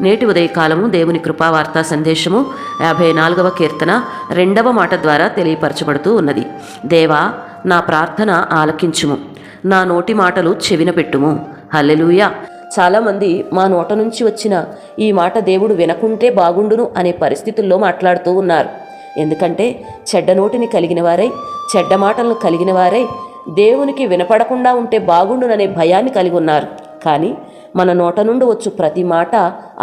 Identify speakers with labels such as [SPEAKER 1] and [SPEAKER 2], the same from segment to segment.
[SPEAKER 1] నేటి ఉదయకాలము దేవుని కృపావార్తా సందేశము 54వ కీర్తన 2వ మాట ద్వారా తెలియపరచబడుతూ ఉన్నది. దేవా, నా ప్రార్థన ఆలకించుము, నా నోటి మాటలు చెవిన పెట్టుము. హల్లెలూయా. చాలామంది మా నోట నుంచి వచ్చిన ఈ మాట దేవుడు వినకుంటే బాగుండును అనే పరిస్థితుల్లో మాట్లాడుతూ ఉన్నారు. ఎందుకంటే చెడ్డ నోటిని కలిగిన వారై, చెడ్డ మాటలను కలిగిన వారై దేవునికి వినపడకుండా ఉంటే బాగుండుననే భయాన్ని కలిగి ఉన్నారు. కానీ మన నోట నుండి వచ్చు ప్రతి మాట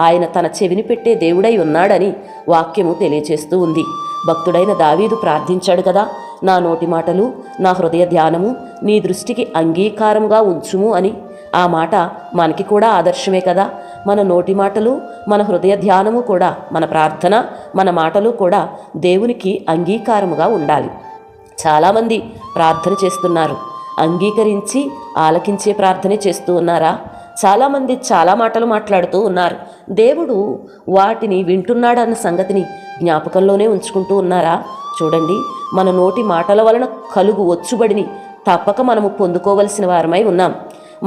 [SPEAKER 1] ఆయన తన చెవిని పెట్టే దేవుడై ఉన్నాడని వాక్యము తెలియచేస్తూ ఉంది. భక్తుడైన దావీదు ప్రార్థించాడు కదా, నా నోటి మాటలు, నా హృదయ ధ్యానము నీ దృష్టికి అంగీకారంగా ఉంచుము అని. ఆ మాట మనకి కూడా ఆదర్శమే కదా. మన నోటి మాటలు, మన హృదయ ధ్యానము కూడా, మన ప్రార్థన, మన మాటలు కూడా దేవునికి అంగీకారముగా ఉండాలి. చాలామంది ప్రార్థన చేస్తున్నారు, అంగీకరించి ఆలకించే ప్రార్థనే చేస్తూ ఉన్నారా? చాలామంది చాలా మాటలు మాట్లాడుతూ ఉన్నారు, దేవుడు వాటిని వింటున్నాడన్న సంగతిని జ్ఞాపకంలోనే ఉంచుకుంటూ ఉన్నారా? చూడండి, మన నోటి మాటల వలన కలుగు వచ్చుబడిని తప్పక మనము పొందుకోవలసిన వారమై ఉన్నాం.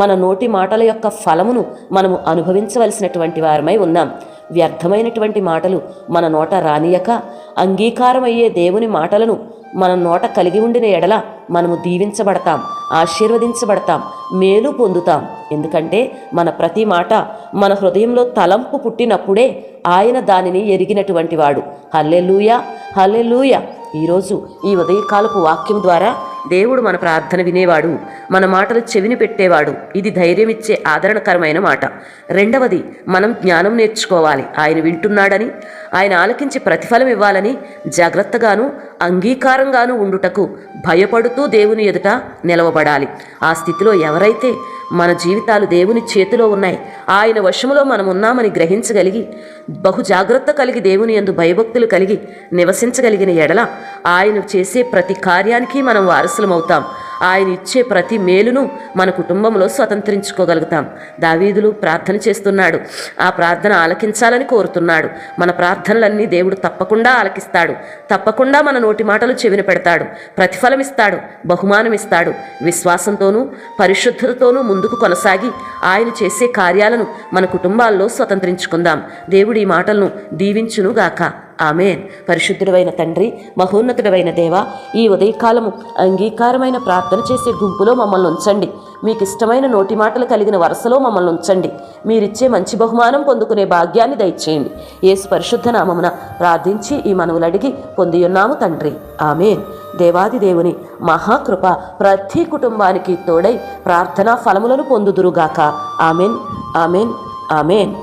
[SPEAKER 1] మన నోటి మాటల యొక్క ఫలమును మనము అనుభవించవలసినటువంటి వారమై ఉన్నాం. వ్యర్థమైనటువంటి మాటలు మన నోట రానియక అంగీకారమయ్యే దేవుని మాటలను మన నోట కలిగి ఉండిన ఎడల మనము దీవించబడతాం, ఆశీర్వదించబడతాం, మేలు పొందుతాం. ఎందుకంటే మన ప్రతి మాట మన హృదయంలో తలంపు పుట్టినప్పుడే ఆయన దానిని ఎరిగినటువంటి వాడు. హల్లెలూయా, హల్లెలూయా. ఈరోజు ఈ ఉదయకాలపు వాక్యం ద్వారా దేవుడు మన ప్రార్థన వినేవాడు, మన మాటలు చెవిని పెట్టేవాడు. ఇది ధైర్యం ఇచ్చే ఆదరణకరమైన మాట. రెండవది, మనం జ్ఞానం నేర్చుకోవాలి. ఆయన వింటున్నాడని, ఆయన ఆలకించి ప్రతిఫలం ఇవ్వాలని జాగ్రత్తగాను అంగీకారంగాను ఉండుటకు భయపడుతూ దేవుని ఎదుట నిలవబడాలి. ఆ స్థితిలో ఎవరైతే మన జీవితాలు దేవుని చేతిలో ఉన్నాయి, ఆయన వశములో మనం ఉన్నామని గ్రహించగలిగి బహు జాగ్రత్త కలిగి దేవుని యందు భయభక్తులు కలిగి నివసించగలిగిన ఎడల ఆయన చేసే ప్రతి కార్యానికి మనం వారసులమవుతాం. ఆయన ఇచ్చే ప్రతి మేలును మన కుటుంబంలో స్వతంత్రించుకోగలుగుతాం. దావీదులు ప్రార్థన చేస్తున్నాడు, ఆ ప్రార్థన ఆలకించాలని కోరుతున్నాడు. మన ప్రార్థనలన్నీ దేవుడు తప్పకుండా ఆలకిస్తాడు. తప్పకుండా మన నోటి మాటలు చెవిన పెడతాడు, ప్రతిఫలం ఇస్తాడు, బహుమానం ఇస్తాడు. విశ్వాసంతోనూ పరిశుద్ధతతోనూ ముందుకు కొనసాగి ఆయన చేసే కార్యాలను మన కుటుంబాల్లో స్వతంత్రించుకుందాం. దేవుడు ఈ మాటలను దీవించునుగాక. ఆమేన్. పరిశుద్ధుడైన తండ్రి, మహోన్నతుడైన దేవా, ఈ ఉదయకాలము అంగీకారమైన ప్రార్థన చేసే గుంపులో మమ్మల్ని ఉంచండి. మీకు ఇష్టమైన నోటి మాటలు కలిగిన వరుసలో మమ్మల్ని ఉంచండి. మీరిచ్చే మంచి బహుమానం పొందుకునే భాగ్యాన్ని దయచేయండి. యేసు పరిశుద్ధ నామమున ప్రార్థించి ఈ మనవులు అడిగి పొందియున్నాము తండ్రి. ఆమేన్. దేవాది దేవుని మహాకృప ప్రతి కుటుంబానికి తోడై ప్రార్థనా ఫలములను పొందుదురుగాక. ఆమేన్, ఆమేన్, ఆమేన్.